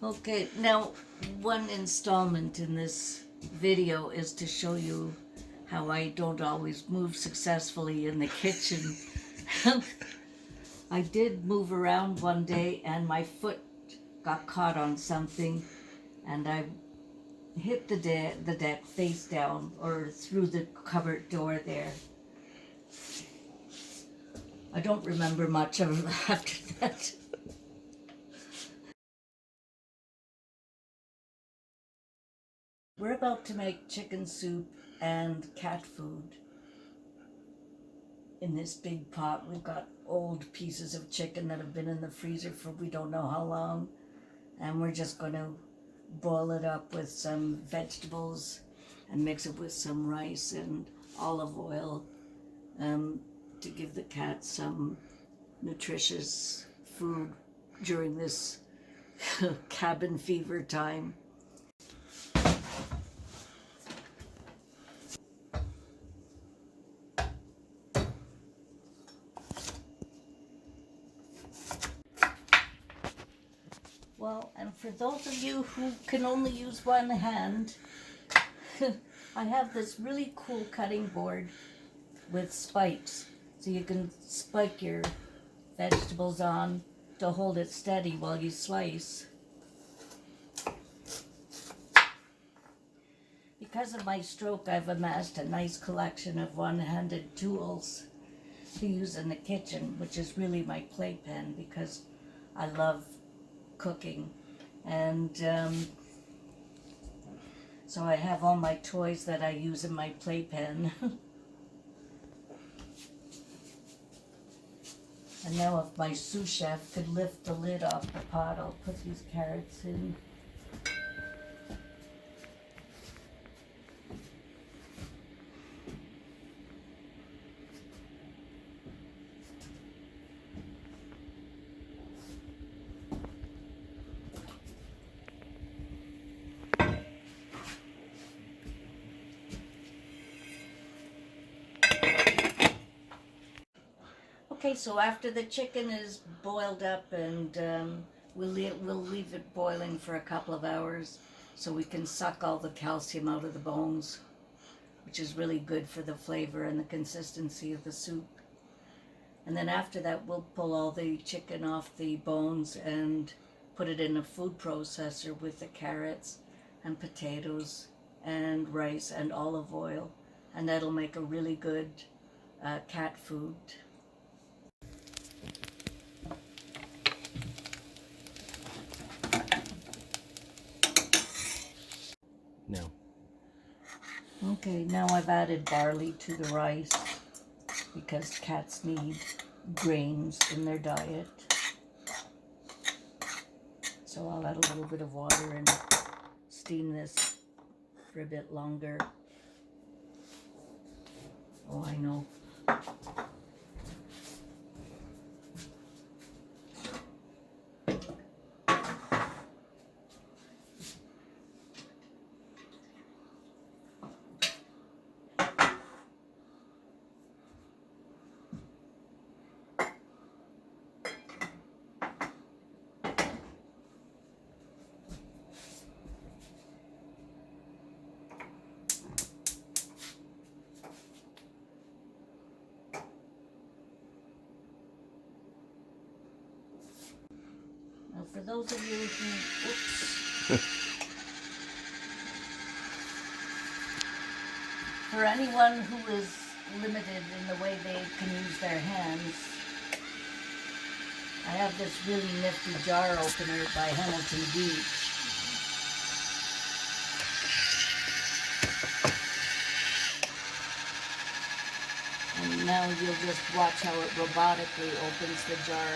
Okay, now one installment in this video is to show you how I don't always move successfully in the kitchen. I did move around one day and my foot got caught on something and I hit the deck face down or through the cupboard door there. I don't remember much of it after that. We're about to make chicken soup and cat food in this big pot. We've got old pieces of chicken that have been in the freezer for we don't know how long, and we're just going to boil it up with some vegetables and mix it with some rice and olive oil to give the cat some nutritious food during this cabin fever time. Well, and for those of you who can only use one hand, I have this really cool cutting board with spikes, so you can spike your vegetables on to hold it steady while you slice. Because of my stroke, I've amassed a nice collection of one-handed tools to use in the kitchen, which is really my playpen because I love cooking. And so I have all my toys that I use in my playpen. And now if my sous chef could lift the lid off the pot, I'll put these carrots in. Okay, so after the chicken is boiled up and we'll leave it boiling for a couple of hours so we can suck all the calcium out of the bones, which is really good for the flavor and the consistency of the soup. And then after that, we'll pull all the chicken off the bones and put it in a food processor with the carrots and potatoes and rice and olive oil, and that'll make a really good cat food. No. Okay, now I've added barley to the rice because cats need grains in their diet. So I'll add a little bit of water and steam this for a bit longer. Oh, I know. Now, for those of you who, for anyone who is limited in the way they can use their hands, I have this really nifty jar opener by Hamilton Beach. And now you'll just watch how it robotically opens the jar.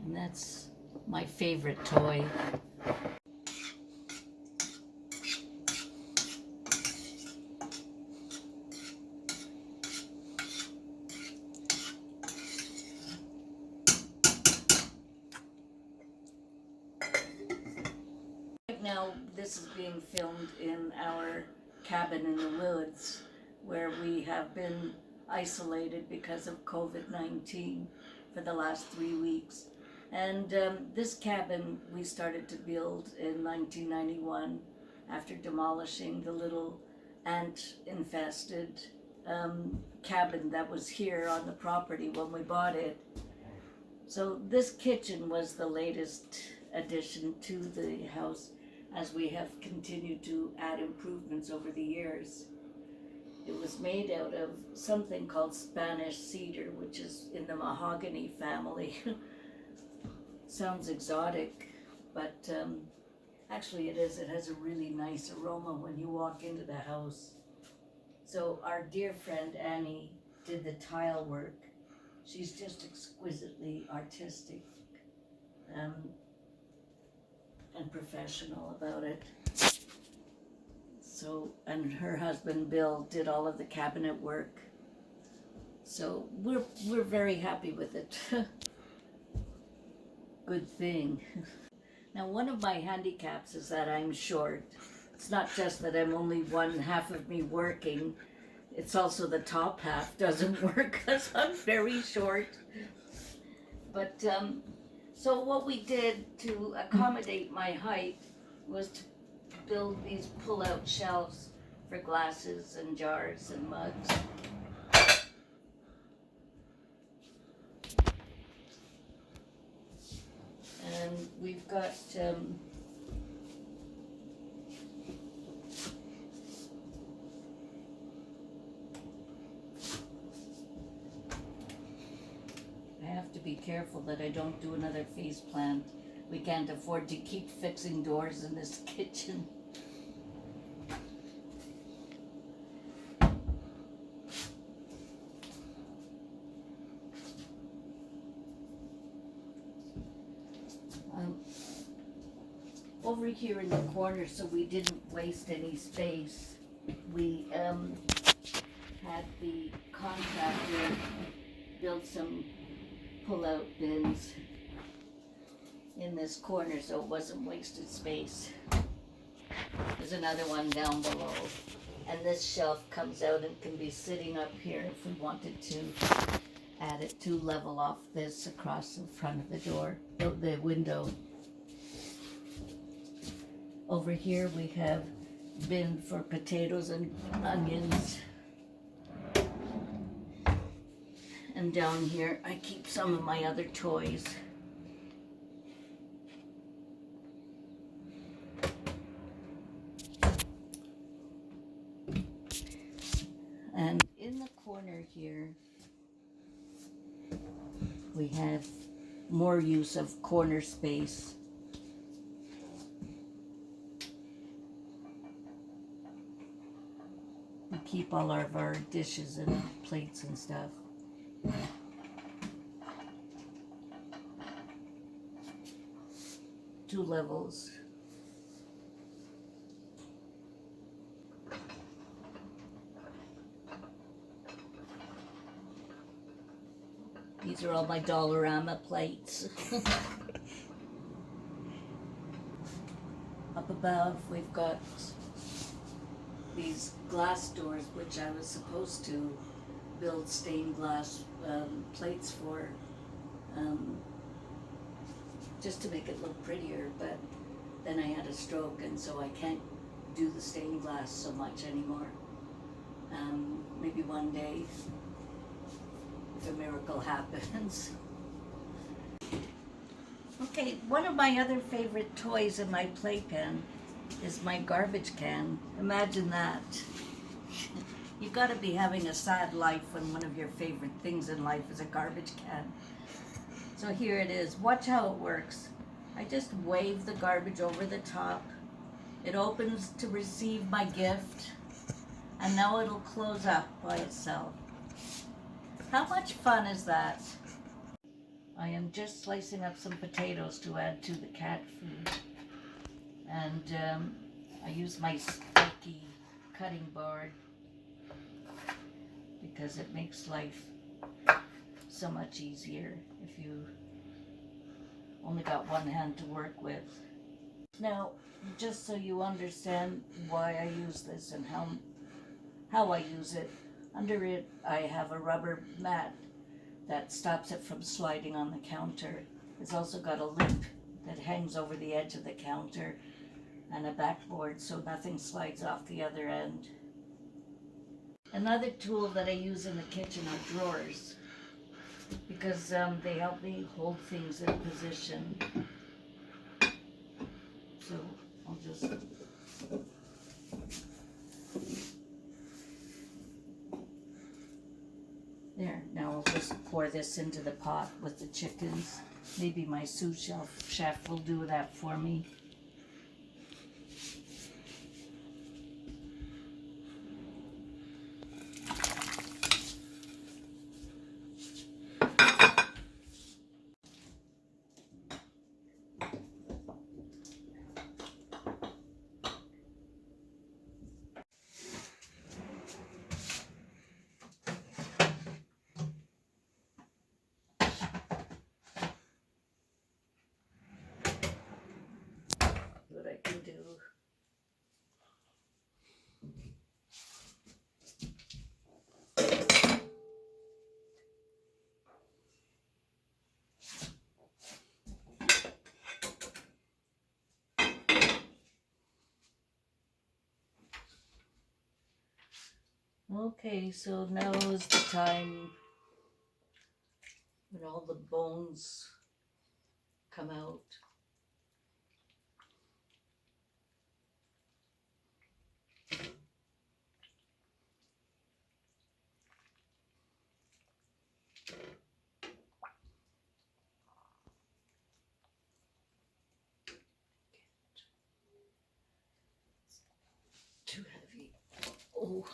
And that's my favorite toy. right now this is being filmed in our cabin in the woods where we have been isolated because of COVID-19 for the last 3 weeks. And this cabin we started to build in 1991 after demolishing the little ant-infested cabin that was here on the property when we bought it. So this kitchen was the latest addition to the house as we have continued to add improvements over the years. It was made out of something called Spanish cedar, which is in the mahogany family. Sounds exotic, but actually it is. It has a really nice aroma when you walk into the house. So our dear friend Annie did the tile work. She's just exquisitely artistic and professional about it. So, and her husband Bill did all of the cabinet work. So we're very happy with it. Good thing. Now, one of my handicaps is that I'm short. It's not just that I'm only one half of me working. It's also the top half doesn't work because I'm very short. But so what we did to accommodate my height was to build these pull-out shelves for glasses and jars and mugs. And we've got I have to be careful that I don't do another face plant. We can't afford to keep fixing doors in this kitchen. Over here in the corner, so we didn't waste any space, we had the contractor build some pull-out bins in this corner so it wasn't wasted space. There's another one down below, and this shelf comes out and can be sitting up here if we wanted to add it to level off this across the front of the door, the window. Over here we have bin for potatoes and onions. And down here I keep some of my other toys. And in the corner here we have more use of corner space. We keep all of our dishes and plates and stuff. Two levels. These are all my Dollarama plates. Up above we've got these glass doors, which I was supposed to build stained glass plates for, just to make it look prettier, but then I had a stroke and so I can't do the stained glass so much anymore. Maybe one day, if a miracle happens. Okay, one of my other favorite toys in my playpen is my garbage can. Imagine that. You've got to be having a sad life when one of your favorite things in life is a garbage can. So here it is. Watch how it works. I just wave the garbage over the top. It opens to receive my gift, and now it'll close up by itself. How much fun is that? I am just slicing up some potatoes to add to the cat food. And I use my spiky cutting board because it makes life so much easier if you only got one hand to work with. Now, just so you understand why I use this and how I use it, under it I have a rubber mat that stops it from sliding on the counter. It's also got a lip that hangs over the edge of the counter and a backboard so nothing slides off the other end. Another tool that I use in the kitchen are drawers because they help me hold things in position. So I'll just there. Now I'll just pour this into the pot with the chickens. Maybe my sous chef will do that for me. What I can do. Okay, so now is the time when all the bones come out. Too heavy. Oh,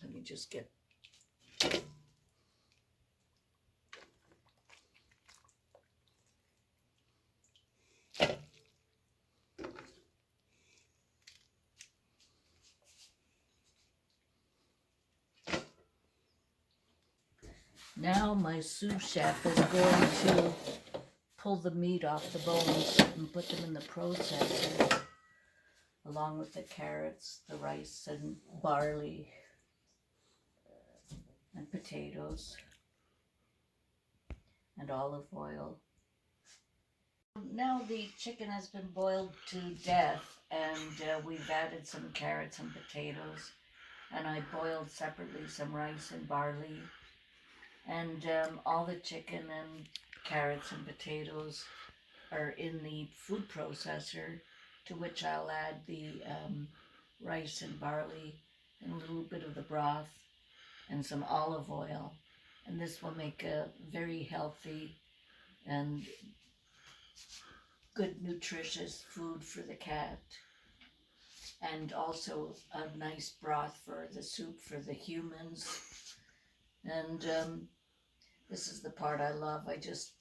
let me just get. Now my sous chef is going to pull the meat off the bones and put them in the processor along with the carrots, the rice and barley and potatoes and olive oil. Now the chicken has been boiled to death and we've added some carrots and potatoes, and I boiled separately some rice and barley, and all the chicken and carrots and potatoes are in the food processor, to which I'll add the rice and barley and a little bit of the broth and some olive oil, and this will make a very healthy and good nutritious food for the cat, and also a nice broth for the soup for the humans. And this is the part I love. I just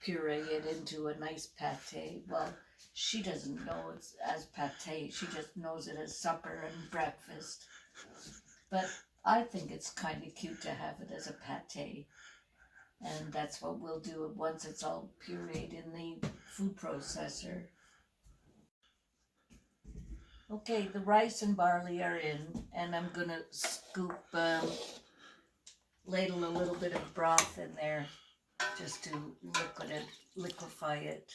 puree it into a nice pate. Well, she doesn't know it's as pate. She just knows it as supper and breakfast. But I think it's kind of cute to have it as a pate. And that's what we'll do once it's all pureed in the food processor. Okay, the rice and barley are in, and I'm gonna scoop, ladle a little bit of broth in there just to liquefy it.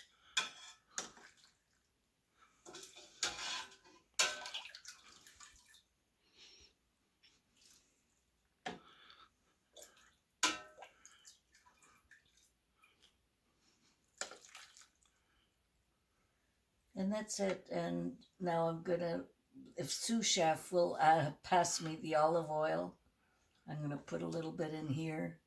And that's it. And now I'm gonna, if sous chef will pass me the olive oil, I'm gonna put a little bit in here.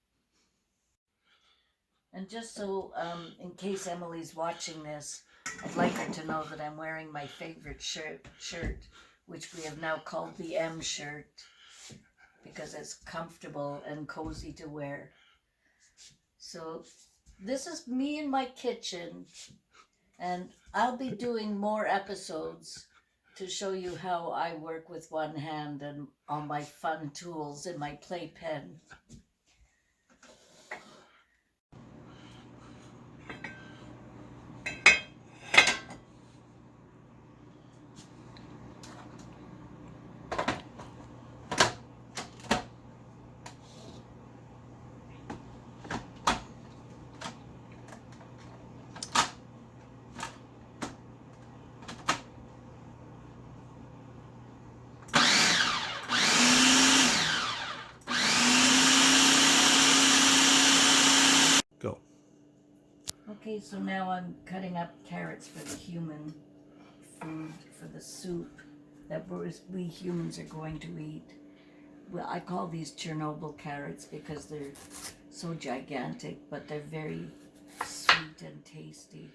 And just so, in case Emily's watching this, I'd like her to know that I'm wearing my favorite shirt, which we have now called the M shirt, because it's comfortable and cozy to wear. So this is me in my kitchen, and I'll be doing more episodes to show you how I work with one hand and all my fun tools in my playpen. Okay, so now I'm cutting up carrots for the human food, for the soup that we humans are going to eat. Well, I call these Chernobyl carrots because they're so gigantic, but they're very sweet and tasty.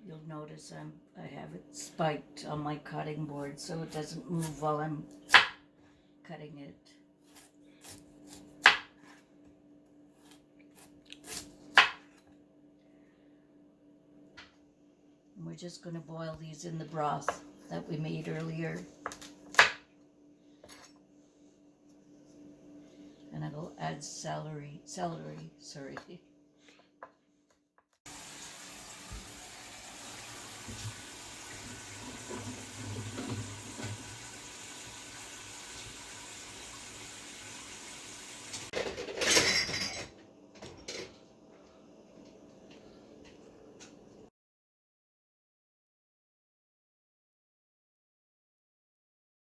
You'll notice I have it spiked on my cutting board so it doesn't move while I'm cutting it. And we're just going to boil these in the broth that we made earlier. And I will add celery, sorry.